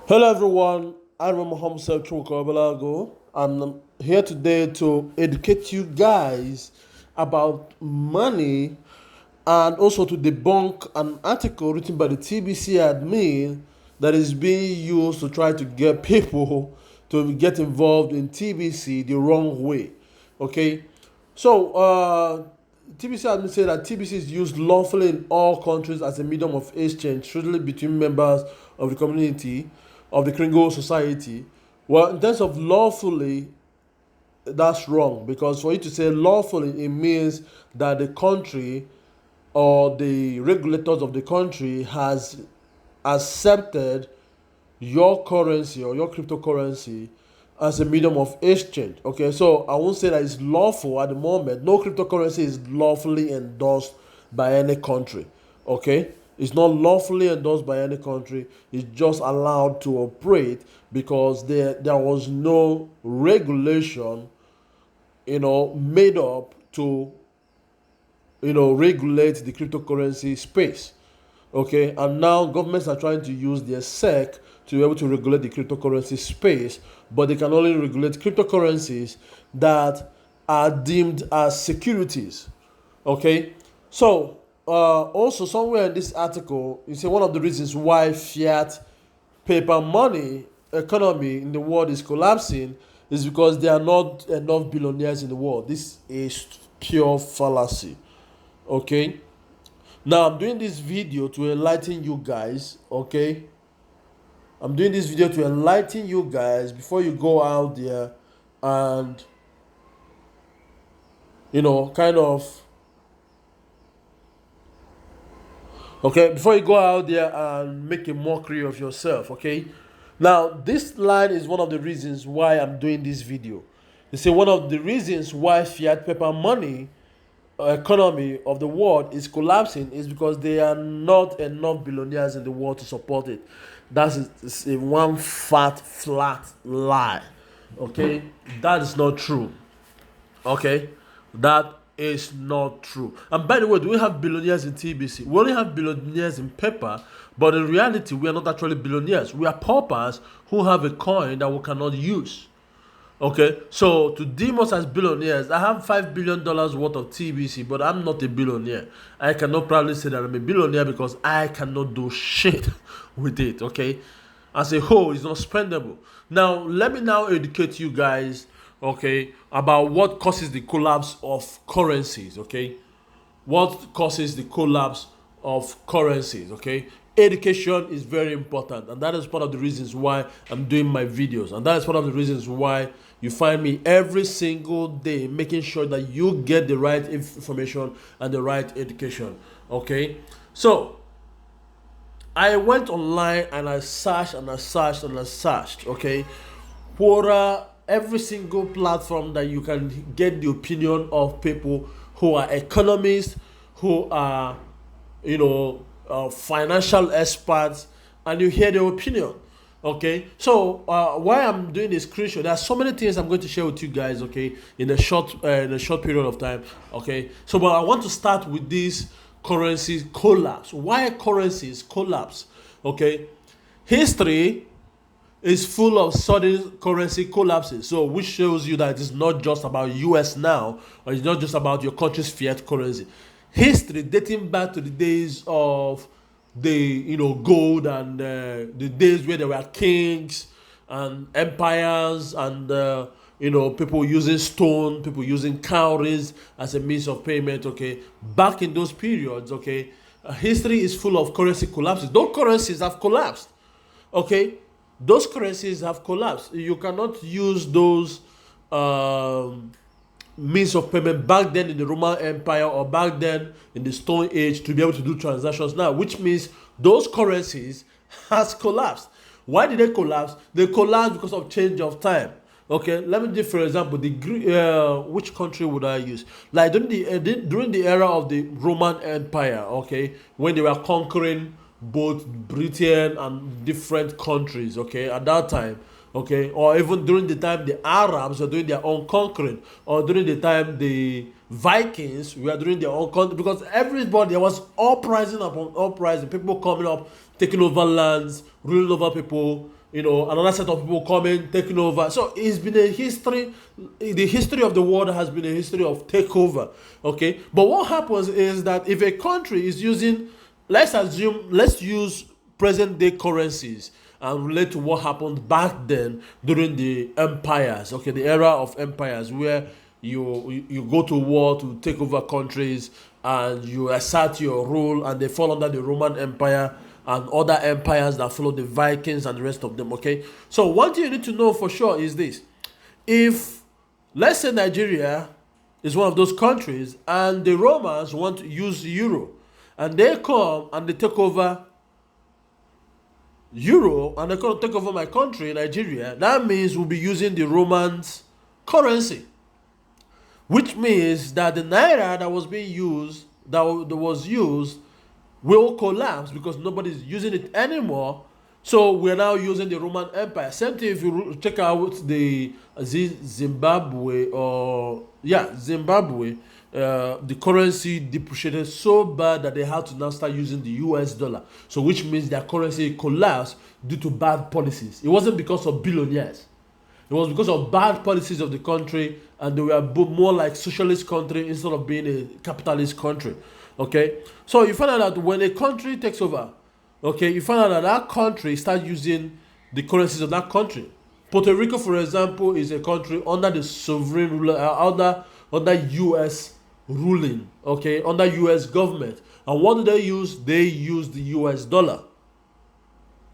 Hello everyone, I'm Mohammed Balago. I'm here today to educate you guys about money and also to debunk an article written by the TBC admin that is being used to try to get people to get involved in TBC the wrong way. Okay, so TBC admin said that TBC is used lawfully in all countries as a medium of exchange, usually between members of the community of the Kringle society. Well, in terms of lawfully, that's wrong because for you to say lawfully, it means that the country or the regulators of the country has accepted your currency or your cryptocurrency as a medium of exchange. Okay, so I won't say that it's lawful at the moment. No cryptocurrency is lawfully endorsed by any country. Okay, it's not lawfully endorsed by any country. It's just allowed to operate because there was no regulation, made up to regulate the cryptocurrency space. Okay, and now governments are trying to use their SEC to be able to regulate the cryptocurrency space, but they can only regulate cryptocurrencies that are deemed as securities. Okay, so also somewhere in this article, you say one of the reasons why fiat paper money economy in the world is collapsing is because there are not enough billionaires in the world. This is pure fallacy. Okay, now I'm doing this video to enlighten you guys. Okay, I'm doing this video to enlighten you guys before you go out there and kind of, okay, before you go out there and make a mockery of yourself. Okay, now this line is one of the reasons why I'm doing this video. You see, one of the reasons why fiat paper money economy of the world is collapsing is because there are not enough billionaires in the world to support it. That's a one flat lie. Okay, that is not true. Okay, that is not true. And by the way, do we have billionaires in TBC? We only have billionaires in paper, but in reality, we are not actually billionaires. We are paupers who have a coin that we cannot use. Okay, so to deem us as billionaires, I have $5 billion worth of TBC, but I'm not a billionaire. I cannot proudly say that I'm a billionaire because I cannot do shit with it. Okay, as a whole, it's not spendable. Now, let me now educate you guys, okay, about what causes the collapse of currencies. Okay, what causes the collapse of currencies. Okay, education is very important, and that is part of the reasons why I'm doing my videos, and that is one of the reasons why you find me every single day making sure that you get the right information and the right education. Okay, so I went online and I searched and I searched and I searched. Okay, for every single platform that you can get the opinion of people who are economists, who are, financial experts, and you hear their opinion. Okay, so why I'm doing this screenshot, there are so many things I'm going to share with you guys. Okay, in a short period of time. Okay, so but I want to start with this currency collapse. Why currencies collapse? Okay, history is full of sudden currency collapses. So, which shows you that it's not just about US now, or it's not just about your country's fiat currency. History dating back to the days of the gold and the days where there were kings and empires and people using stone, people using cowries as a means of payment. Okay, back in those periods. Okay, history is full of currency collapses. Those currencies have collapsed. Okay, those currencies have collapsed. You cannot use those means of payment back then in the Roman Empire or back then in the Stone Age to be able to do transactions now, which means those currencies has collapsed. Why did they collapse? They collapsed because of change of time. Okay, let me give for example which country would I use? Like during the era of the Roman Empire. Okay, when they were conquering both Britain and different countries. Okay, at that time. Okay, or even during the time the Arabs were doing their own conquering, or during the time the Vikings were doing their own conquering, because everybody was uprising upon uprising, people coming up, taking over lands, ruling over people, another set of people coming, taking over. So it's been a history. The history of the world has been a history of takeover. Okay, but what happens is that if a country is using, let's use present day currencies and relate to what happened back then during the empires. Okay, the era of empires where you go to war to take over countries and you assert your rule and they fall under the Roman Empire and other empires that follow, the Vikings and the rest of them. Okay, so one thing you need to know for sure is this: if, let's say, Nigeria is one of those countries and the Romans want to use euro and they come and they take over euro and they're going to take over my country, Nigeria, that means we'll be using the Romans currency, which means that the naira that was being used, that was used, will collapse because nobody's using it anymore. So we're now using the Roman Empire. Same thing if you check out the Zimbabwe, the currency depreciated so bad that they had to now start using the US dollar. So which means their currency collapsed due to bad policies. It wasn't because of billionaires. It was because of bad policies of the country, and they were more like socialist country instead of being a capitalist country. Okay, so you find out that when a country takes over, okay, you find out that that country starts using the currencies of that country. Puerto Rico, for example, is a country under the sovereign ruler, under U.S. ruling, okay, under U.S. government. And what do they use? They use the U.S. dollar.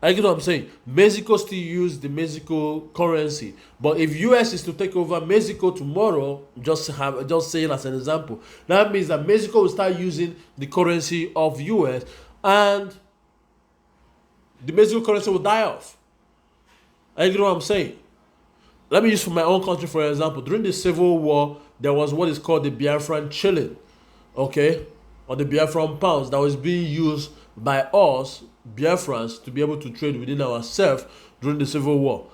I get what I'm saying. Mexico still use the Mexico currency, but if US is to take over Mexico tomorrow, just saying as an example, that means that Mexico will start using the currency of US, and the Mexico currency will die off. I get what I'm saying. Let me use for my own country for example. During the Civil War, there was what is called the Biafran shilling, okay, or the Biafran pounds that was being used by us Biafrans to be able to trade within ourselves during the Civil War.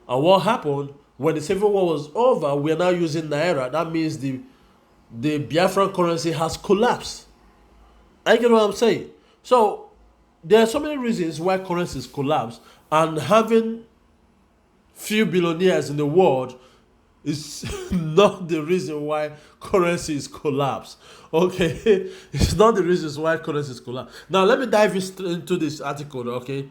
And what happened when the Civil War was over? We are now using naira. That means the Biafran currency has collapsed. I get what I'm saying. So there are so many reasons why currencies collapse, and having few billionaires in the world is not the reason why currencies collapse. Okay, it's not the reasons why currencies collapse. Now let me dive into this article. Okay,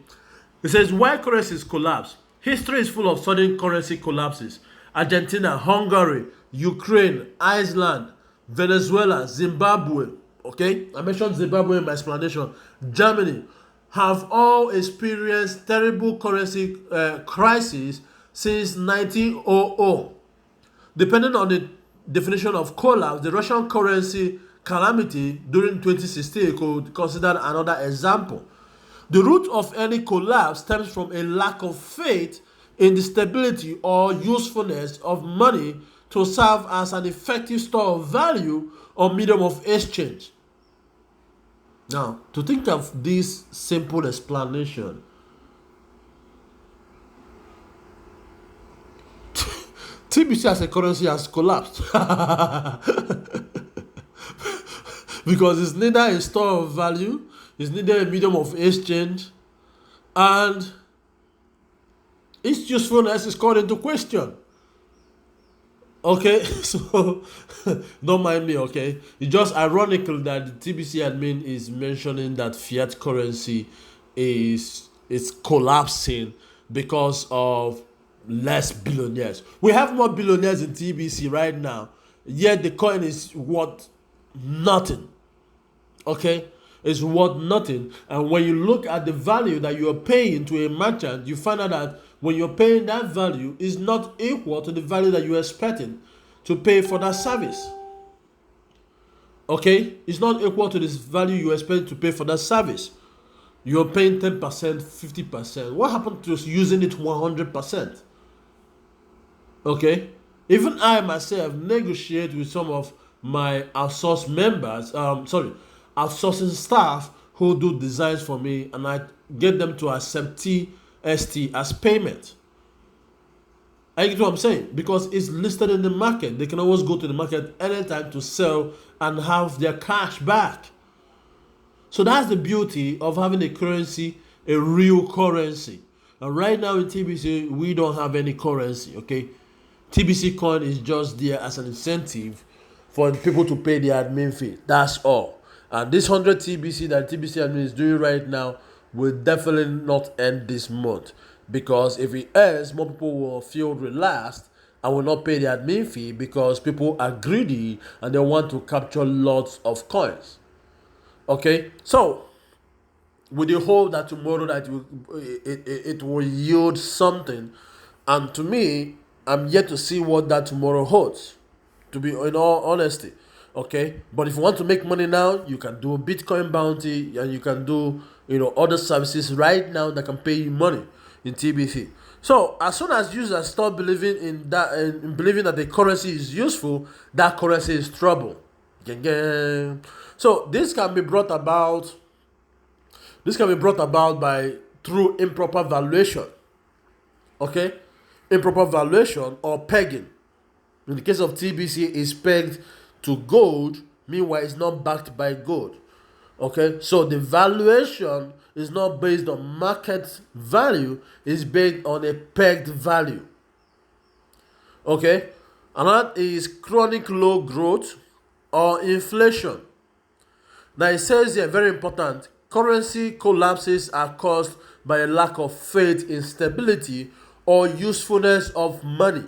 it says why currencies collapse. History is full of sudden currency collapses. Argentina, Hungary, Ukraine, Iceland, Venezuela, Zimbabwe. Okay, I mentioned Zimbabwe in my explanation. Germany have all experienced terrible currency crises since 1900. Depending on the definition of collapse, the Russian currency calamity during 2016 could be considered another example. The root of any collapse stems from a lack of faith in the stability or usefulness of money to serve as an effective store of value or medium of exchange. Now, to think of this simple explanation, TBC as a currency has collapsed because it's neither a store of value, it's neither a medium of exchange, and its usefulness is called into question. Okay, so don't mind me, okay? It's just ironical that the TBC admin is mentioning that fiat currency is collapsing because of less billionaires. We have more billionaires in TBC right now, yet the coin is worth nothing. Okay, it's worth nothing. And when you look at the value that you are paying to a merchant, you find out that when you're paying that value is not equal to the value that you're expecting to pay for that service. Okay, it's not equal to this value you're expecting to pay for that service. You're paying 10%, 50%. What happened to using it 100%? Okay, even I myself negotiate with some of my outsourced members, outsourcing staff who do designs for me, and I get them to accept TST as payment. I get what I'm saying, because it's listed in the market. They can always go to the market anytime to sell and have their cash back. So that's the beauty of having a currency, a real currency. And right now in TBC, we don't have any currency, okay? TBC coin is just there as an incentive for people to pay the admin fee. That's all. And this 100 TBC that TBC admin is doing right now will definitely not end this month. Because if it ends, more people will feel relaxed and will not pay the admin fee because people are greedy and they want to capture lots of coins. Okay? So, with the hope that tomorrow that it will yield something. And to me, I'm yet to see what that tomorrow holds, to be in all honesty. Okay, but if you want to make money now, you can do a Bitcoin bounty and you can do other services right now that can pay you money in TBC. So as soon as users start believing in that and believing that the currency is useful, that currency is trouble. So this can be brought about by through improper valuation. Okay? Improper valuation or pegging. In the case of TBC, is pegged to gold, meanwhile it's not backed by gold. Okay? So the valuation is not based on market value, it's based on a pegged value. Okay? And that is chronic low growth or inflation. Now it says here, very important, currency collapses are caused by a lack of faith in stability or usefulness of money,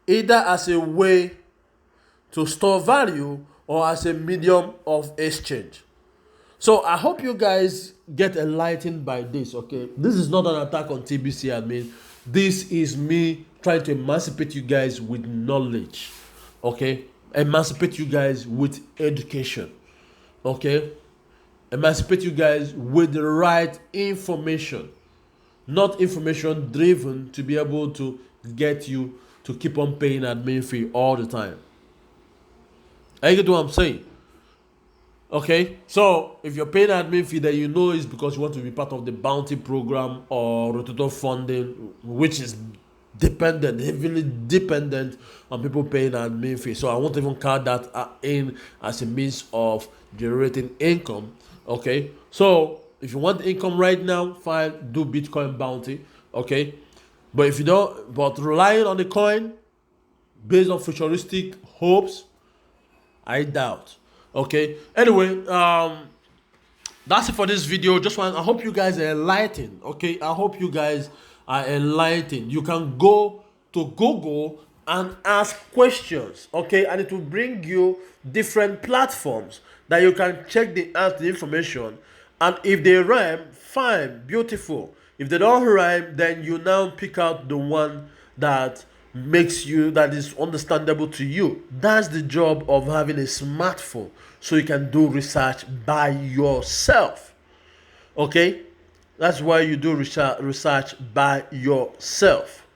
either as a way to store value or as a medium of exchange. So I hope you guys get enlightened by this, okay? This is not an attack on TBC admin. This is me trying to emancipate you guys with knowledge, okay? Emancipate you guys with education, okay? Emancipate you guys with the right information, not information driven to be able to get you to keep on paying admin fee all the time. I get what I'm saying. Okay, so if you're paying admin fee, that it's because you want to be part of the bounty program or rotator funding, which is heavily dependent on people paying admin fee. So I won't even count that in as a means of generating income. Okay, so if you want income right now, fine, do Bitcoin bounty. Okay, but if you don't, but relying on the coin based on futuristic hopes, I doubt. Okay, anyway, that's it for this video. I hope you guys are enlightened. Okay, I hope you guys are enlightened. You can go to Google and ask questions, okay, and it will bring you different platforms that you can check the information, and if they rhyme, fine, beautiful. If they don't rhyme, then you now pick out the one that is understandable to you. That's the job of having a smartphone, so you can do research by yourself. Okay, that's why you do research by yourself.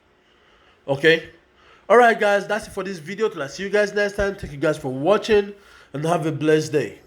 Okay, all right guys, that's it for this video. Till I see you guys next time. Thank you guys for watching and have a blessed day.